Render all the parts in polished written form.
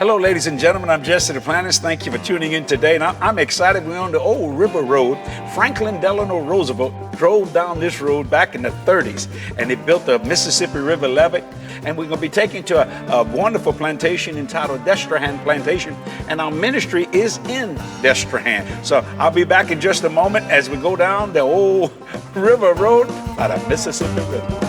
Hello, ladies and gentlemen. I'm Jesse Duplantis. Thank you for tuning in today. And I'm excited. We're on the old River Road. Franklin Delano Roosevelt drove down this road back in the 30s, and they built the Mississippi River levee. And we're going to be taken to a wonderful plantation entitled Destrehan Plantation, and our ministry is in Destrehan. So I'll be back in just a moment as we go down the old River Road by the Mississippi River.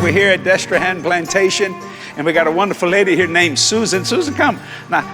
We're here at Destrehan Plantation, and we got a wonderful lady here named Susan. Susan, come. Now,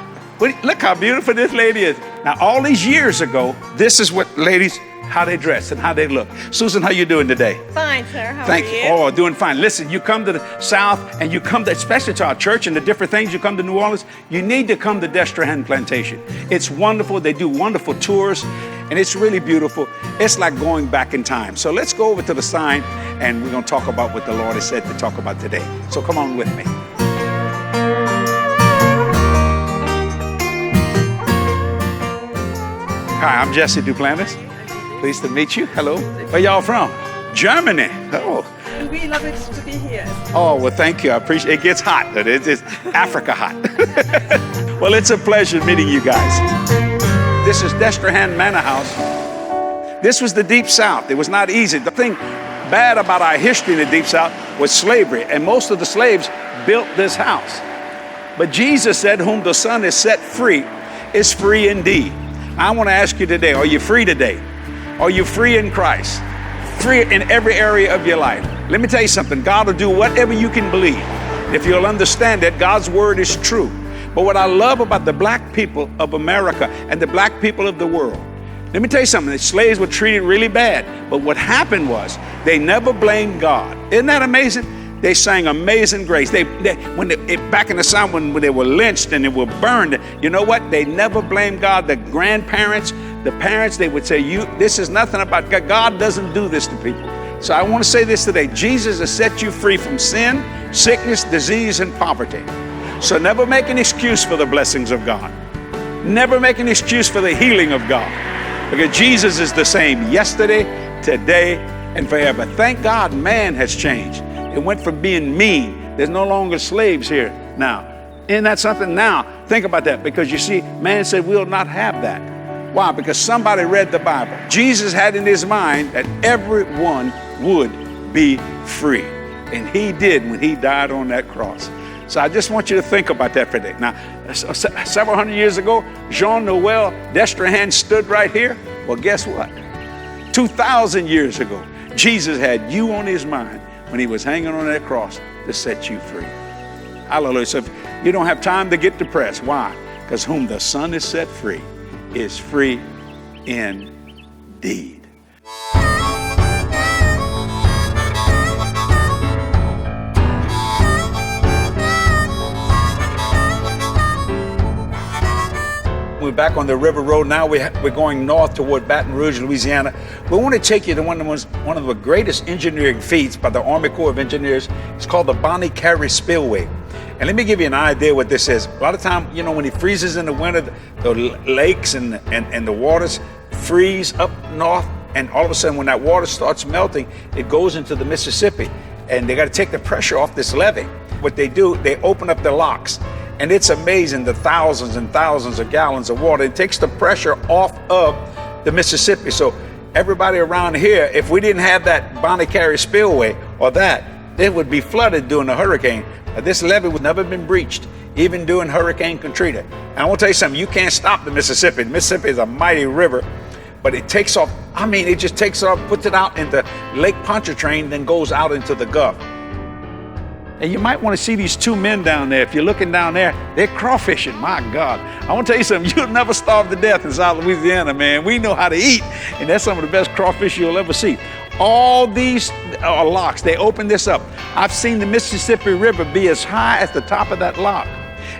look how beautiful this lady is. Now, all these years ago, this is what ladies, how they dress and how they look. Susan, how you doing today? Fine, sir. How Thank are you. you? Oh, doing fine. Listen, you come to the South, and you come to, especially to our church and the different things, you come to New Orleans, you need to come to Destrehan Plantation. It's wonderful. They do wonderful tours, and it's really beautiful. It's like going back in time. So let's go over to the sign, and we're going to talk about what the Lord has said to talk about today. So come on with me. Hi, I'm Jesse Duplantis. Pleased to meet you. Hello. Where y'all from? Germany. Oh. We love it to be here. Oh, well, thank you. I appreciate it. It gets hot. It's Africa hot. Well, it's a pleasure meeting you guys. This is Destrehan Manor House. This was the Deep South. It was not easy. The thing bad about our history in the Deep South was slavery, and most of the slaves built this house. But Jesus said, whom the Son is set free is free indeed. I want to ask you today, are you free today? Are you free in Christ? Free in every area of your life? Let me tell you something. God will do whatever you can believe. If you'll understand that God's word is true. But what I love about the black people of America and the black people of the world, let me tell you something. The slaves were treated really bad. But what happened was they never blamed God. Isn't that amazing? They sang Amazing Grace. Back in the South, when they were lynched and they were burned, you know what? They never blamed God. The grandparents, the parents, they would say, this is nothing about God. God doesn't do this to people. So I want to say this today. Jesus has set you free from sin, sickness, disease, and poverty. So never make an excuse for the blessings of God. Never make an excuse for the healing of God. Because Jesus is the same yesterday, today, and forever. Thank God man has changed. It went from being mean. There's no longer slaves here now. Isn't that something? Now, think about that. Because you see, man said we'll not have that. Why? Because somebody read the Bible. Jesus had in his mind that everyone would be free. And he did when he died on that cross. So I just want you to think about that for a day. Now, several hundred years ago, Jean-Noel Destrehan stood right here. Well, guess what? 2,000 years ago, Jesus had you on his mind when he was hanging on that cross to set you free. Hallelujah. So if you don't have time to get depressed, why? Because whom the Son is set free is free indeed. We're back on the River Road now. We're going north toward Baton Rouge, Louisiana. We want to take you to one of the greatest engineering feats by the Army Corps of Engineers. It's called the Bonnie Carey Spillway. And let me give you an idea what this is. A lot of time, when it freezes in the winter, the lakes and the waters freeze up north, and all of a sudden when that water starts melting, it goes into the Mississippi. And they got to take the pressure off this levee. What they do, they open up the locks. And it's amazing, the thousands and thousands of gallons of water. It takes the pressure off of the Mississippi. So everybody around here, if we didn't have that Bonnie Carey Spillway or that, it would be flooded during the hurricane. This levee would never been breached, even during Hurricane Katrina. And I want to tell you something, you can't stop the Mississippi. The Mississippi is a mighty river, but it takes off, it just takes off, puts it out into Lake Pontchartrain, then goes out into the Gulf. And you might want to see these two men down there. If you're looking down there, they're crawfishing. My God. I want to tell you something. You'll never starve to death in South Louisiana, man. We know how to eat, and that's some of the best crawfish you'll ever see. All these are locks. They open this up. I've seen the Mississippi River be as high as the top of that lock.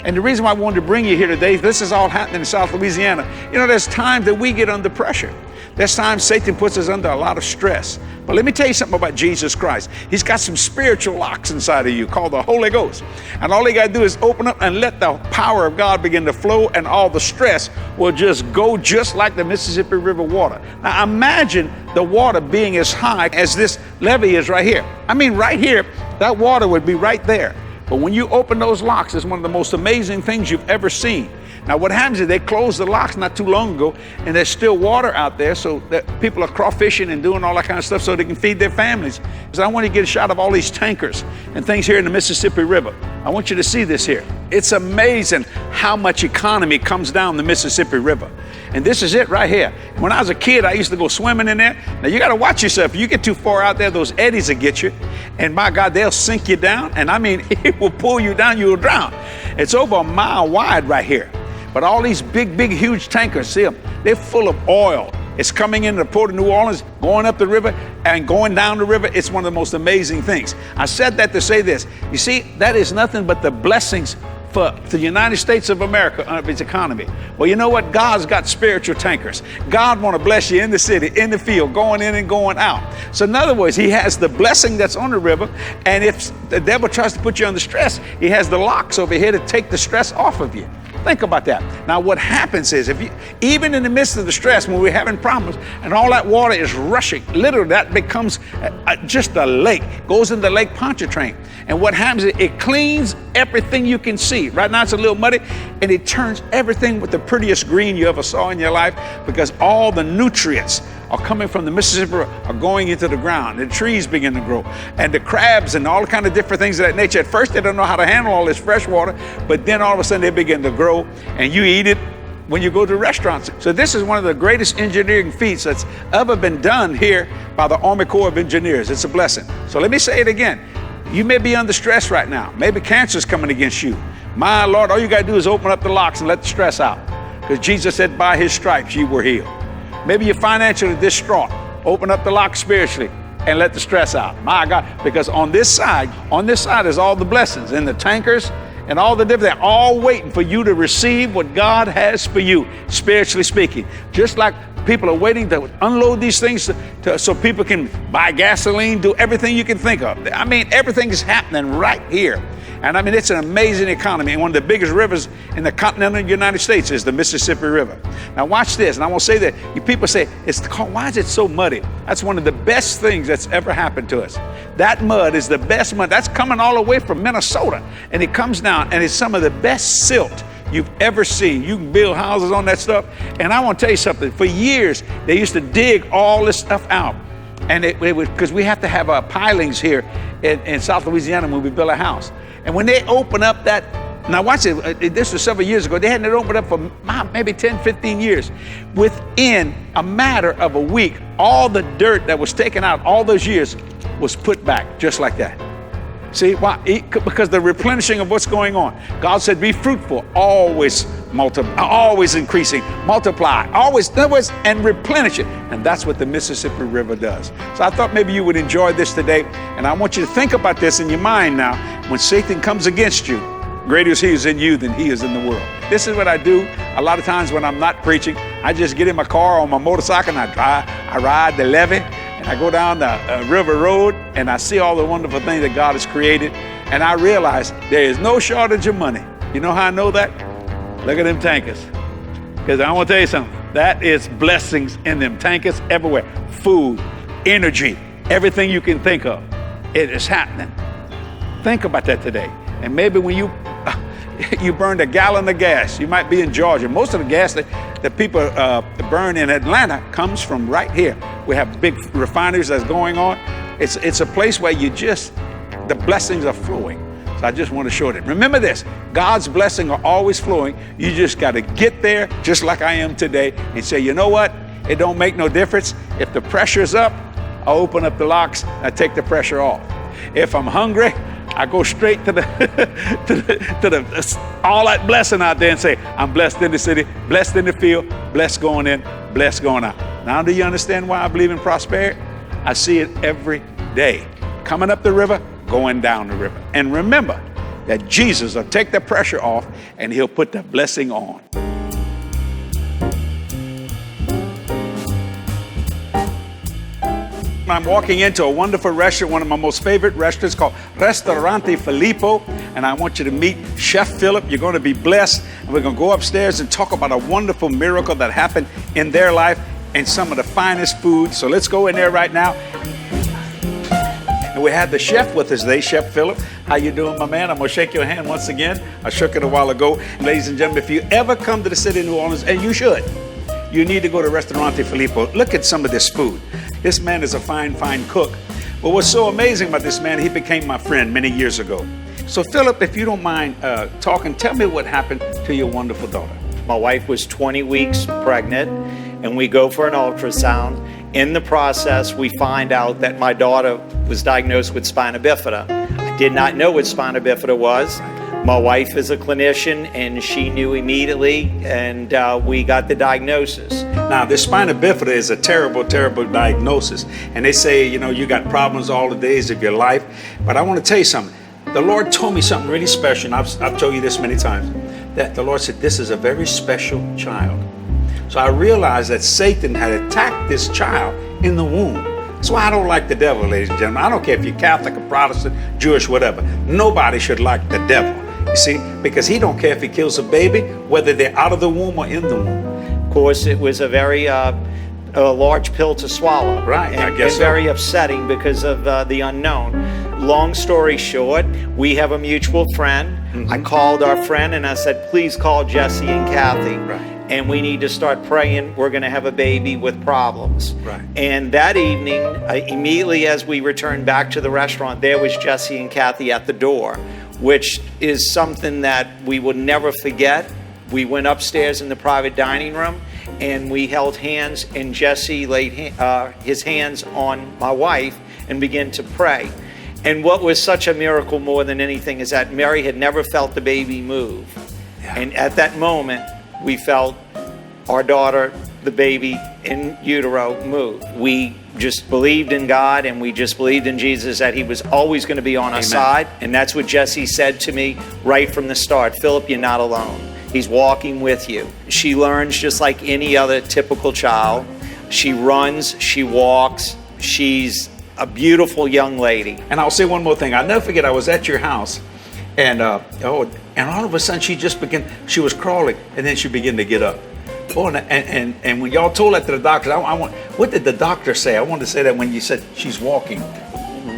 And the reason why I wanted to bring you here today, this is all happening in South Louisiana. There's times that we get under pressure. There's times Satan puts us under a lot of stress. But let me tell you something about Jesus Christ. He's got some spiritual locks inside of you called the Holy Ghost. And all you got to do is open up and let the power of God begin to flow, and all the stress will just go just like the Mississippi River water. Now imagine the water being as high as this levee is right here. I mean, right here, that water would be right there. But when you open those locks, it's one of the most amazing things you've ever seen. Now, what happens is they closed the locks not too long ago, and there's still water out there, so that people are crawfishing and doing all that kind of stuff so they can feed their families. So I want to get a shot of all these tankers and things here in the Mississippi River. I want you to see this here. It's amazing how much economy comes down the Mississippi River. And this is it right here. When I was a kid, I used to go swimming in there. Now, you got to watch yourself. If you get too far out there, those eddies will get you. And my God, they'll sink you down. And I mean, it will pull you down, you'll drown. It's over a mile wide right here. But all these big, huge tankers, see them, they're full of oil. It's coming into the port of New Orleans, going up the river and going down the river. It's one of the most amazing things. I said that to say this. You see, that is nothing but the blessings for the United States of America of its economy. Well, you know what? God's got spiritual tankers. God want to bless you in the city, in the field, going in and going out. So in other words, he has the blessing that's on the river, and if the devil tries to put you under stress, he has the locks over here to take the stress off of you. Think about that. Now, what happens is, if you, even in the midst of the stress, when we're having problems and all that water is rushing, literally that becomes just a lake, goes into Lake Pontchartrain. And what happens is it cleans everything you can see. Right now it's a little muddy, and it turns everything with the prettiest green you ever saw in your life, because all the nutrients are coming from the Mississippi River, are going into the ground. The trees begin to grow, and the crabs and all kind of different things of that nature. At first they don't know how to handle all this fresh water, but then all of a sudden they begin to grow, and you eat it when you go to restaurants. So this is one of the greatest engineering feats that's ever been done here by the Army Corps of Engineers. It's a blessing. So let me say it again. You may be under stress right now. Maybe cancer's coming against you. My Lord, all you got to do is open up the locks and let the stress out, because Jesus said, by his stripes you were healed. Maybe you're financially distraught. Open up the lock spiritually and let the stress out. My God, because on this side is all the blessings, and the tankers and all the different, they're all waiting for you to receive what God has for you, spiritually speaking. Just like people are waiting to unload these things so people can buy gasoline, do everything you can think of. I mean, everything is happening right here. And I mean, it's an amazing economy. And one of the biggest rivers in the continental United States is the Mississippi River. Now watch this, and I want to say that. People say, why is it so muddy? That's one of the best things that's ever happened to us. That mud is the best mud. That's coming all the way from Minnesota. And it comes down, and it's some of the best silt you've ever seen. You can build houses on that stuff. And I want to tell you something. For years, they used to dig all this stuff out. And it was because we have to have pilings here in South Louisiana when we build a house. And when they open up that, now watch it, this was several years ago, they hadn't opened up for maybe 10, 15 years. Within a matter of a week, all the dirt that was taken out all those years was put back just like that. See, why? Because the replenishing of what's going on. God said, be fruitful, always multiply, always increasing, multiply, always, and replenish it. And that's what the Mississippi River does. So I thought maybe you would enjoy this today. And I want you to think about this in your mind now. When Satan comes against you, greater is he is in you than he is in the world. This is what I do a lot of times when I'm not preaching. I just get in my car on my motorcycle and I ride the levee. I go down the river road, and I see all the wonderful things that God has created, and I realize there is no shortage of money. You know how I know that? Look at them tankers. Because I want to tell you something. That is blessings in them tankers everywhere. Food, energy, everything you can think of. It is happening. Think about that today. And maybe when you burned a gallon of gas, you might be in Georgia. Most of the gas that people burn in Atlanta comes from right here. We have big refineries that's going on. It's a place where the blessings are flowing. So I just want to show it. Remember this, God's blessings are always flowing. You just got to get there just like I am today and say, you know what? It don't make no difference. If the pressure's up, I open up the locks, I take the pressure off. If I'm hungry, I go straight to all that blessing out there and say, I'm blessed in the city, blessed in the field, blessed going in, blessed going out. Now, do you understand why I believe in prosperity? I see it every day. Coming up the river, going down the river. And remember that Jesus will take the pressure off and he'll put the blessing on. I'm walking into a wonderful restaurant, one of my most favorite restaurants called Restaurante Filippo, and I want you to meet Chef Philip. You're going to be blessed, and we're going to go upstairs and talk about a wonderful miracle that happened in their life. and some of the finest food. So let's go in there right now. And we have the chef with us today, Chef Philip. How you doing, my man? I'm going to shake your hand once again. I shook it a while ago. Ladies and gentlemen, if you ever come to the city of New Orleans, and you should, you need to go to Restaurante Filippo. Look at some of this food. This man is a fine, fine cook. But what's so amazing about this man, he became my friend many years ago. So, Philip, if you don't mind talking, tell me what happened to your wonderful daughter. My wife was 20 weeks pregnant, and we go for an ultrasound. In the process, we find out that my daughter was diagnosed with spina bifida. I did not know what spina bifida was. My wife is a clinician, and she knew immediately, and we got the diagnosis. Now, this spina bifida is a terrible, terrible diagnosis. And they say, you know, you got problems all the days of your life. But I want to tell you something. The Lord told me something really special, and I've told you this many times, that the Lord said, this is a very special child. So I realized that Satan had attacked this child in the womb. That's why I don't like the devil, ladies and gentlemen. I don't care if you're Catholic or Protestant, Jewish, whatever. Nobody should like the devil, you see, because he don't care if he kills a baby, whether they're out of the womb or in the womb. Of course, it was a very large pill to swallow. Right, and, I guess and very upsetting because of the unknown. Long story short, we have a mutual friend. Mm-hmm. I called our friend and I said, please call Jesse and Kathy. Right. And we need to start praying. We're going to have a baby with problems. Right. And that evening, immediately as we returned back to the restaurant, there was Jesse and Kathy at the door, which is something that we will never forget. We went upstairs in the private dining room and we held hands, and Jesse laid his hands on my wife and began to pray. And what was such a miracle more than anything is that Mary had never felt the baby move. Yeah. And at that moment, we felt our daughter, the baby in utero, move. We just believed in God, and we just believed in Jesus, that he was always going to be on our side. And that's what Jesse said to me right from the start. Philip, you're not alone. He's walking with you. She learns just like any other typical child. She runs, she walks, she's a beautiful young lady. And I'll say one more thing. I'll never forget, I was at your house, and all of a sudden she was crawling, and then she began to get up. Oh, and when y'all told that to the doctor, what did the doctor say? I wanted to say that when you said she's walking.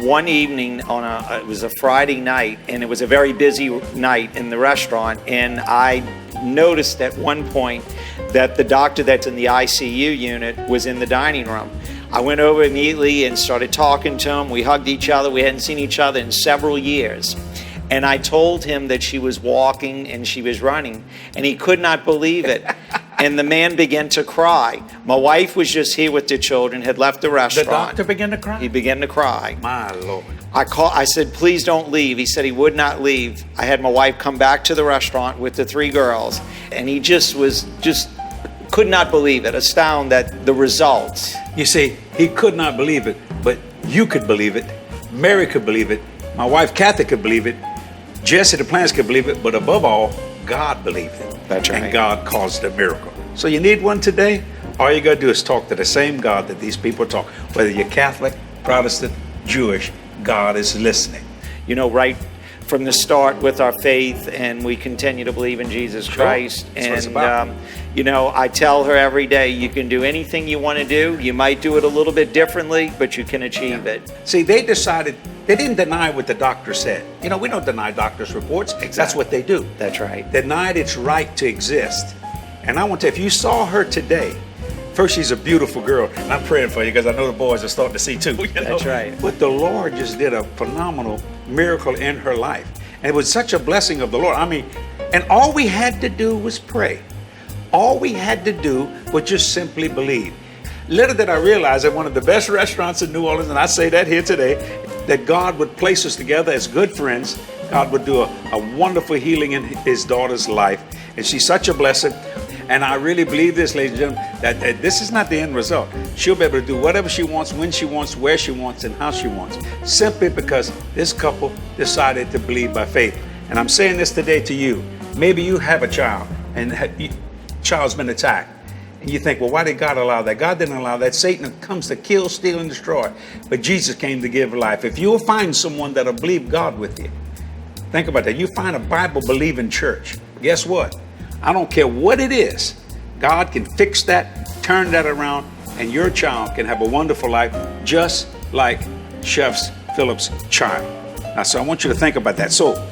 One evening it was a Friday night, and it was a very busy night in the restaurant, and I noticed at one point that the doctor that's in the ICU unit was in the dining room. I went over immediately and started talking to him. We hugged each other. We hadn't seen each other in several years. And I told him that she was walking and she was running, and he could not believe it. And the man began to cry. My wife was just here with the children, had left the restaurant. The doctor began to cry? He began to cry. My Lord. I said, please don't leave. He said he would not leave. I had my wife come back to the restaurant with the 3 girls, and he just could not believe it, astounded at the results. You see, he could not believe it, but you could believe it. Mary could believe it. My wife, Kathy, could believe it. Jesse, the plants, could believe it. But above all, God believed it. That's right. And God caused a miracle. So you need one today? All you got to do is talk to the same God that these people talk. Whether you're Catholic, Protestant, Jewish, God is listening. You know, right from the start with our faith, and we continue to believe in Jesus Christ. That's what it's about. You know, I tell her every day, you can do anything you want to do. You might do it a little bit differently, but you can achieve it. See, they didn't deny what the doctor said. You know, we don't deny doctors' reports. Exactly. That's what they do. That's right. Denied its right to exist. And I want to, if you saw her today, first, she's a beautiful girl, and I'm praying for you because I know the boys are starting to see too. You know? That's right. But the Lord just did a phenomenal miracle in her life. And it was such a blessing of the Lord. I mean, and all we had to do was pray. All we had to do was just simply believe. Little did I realize that one of the best restaurants in New Orleans, and I say that here today, that God would place us together as good friends. God would do a wonderful healing in his daughter's life. And she's such a blessing. And I really believe this, ladies and gentlemen, that this is not the end result. She'll be able to do whatever she wants, when she wants, where she wants, and how she wants, simply because this couple decided to believe by faith. And I'm saying this today to you. Maybe you have a child, and the child's been attacked. And you think, well, why did God allow that? God didn't allow that. Satan comes to kill, steal, and destroy. But Jesus came to give life. If you'll find someone that'll believe God with you, think about that. You find a Bible-believing church. Guess what? I don't care what it is. God can fix that, turn that around, and your child can have a wonderful life just like Chef Philip's child. Now, so I want you to think about that. So,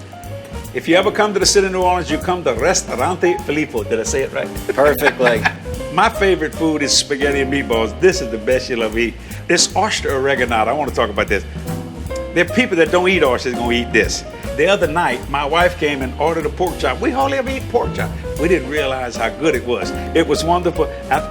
if you ever come to the city of New Orleans, you come to Restaurante Filippo. Did I say it right? Perfectly. My favorite food is spaghetti and meatballs. This is the best you'll ever eat. This oyster oreganata, I want to talk about this. There are people that don't eat oysters going to eat this. The other night, my wife came and ordered a pork chop. We hardly ever eat pork chop. We didn't realize how good it was. It was wonderful.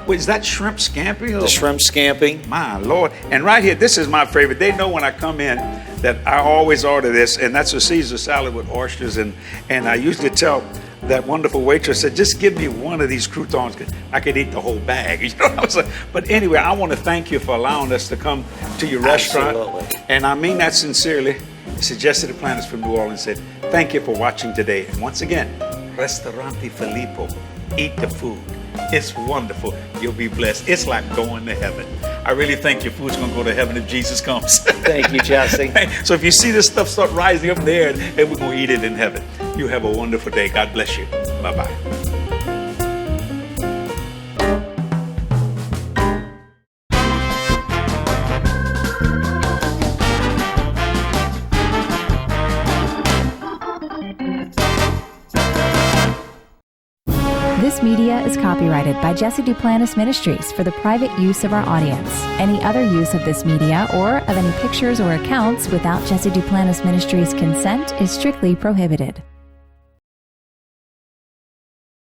Is that shrimp scampi? The shrimp scampi. My Lord. And right here, this is my favorite. They know when I come in that I always order this, and that's a Caesar salad with oysters. And I usually tell that wonderful waitress, said, just give me one of these croutons. I could eat the whole bag. You know, I was like, but anyway, I want to thank you for allowing us to come to your restaurant. Absolutely. And I mean that sincerely. Suggested the planners from New Orleans said, thank you for watching today. And once again, Restaurante Filippo. Eat the food. It's wonderful. You'll be blessed. It's like going to heaven. I really think your food's going to go to heaven if Jesus comes. Thank you, Jesse. So if you see this stuff start rising up there, and we're going to eat it in heaven. You have a wonderful day. God bless you. Bye-bye. This media is copyrighted by Jesse Duplantis Ministries for the private use of our audience. Any other use of this media or of any pictures or accounts without Jesse Duplantis Ministries' consent is strictly prohibited.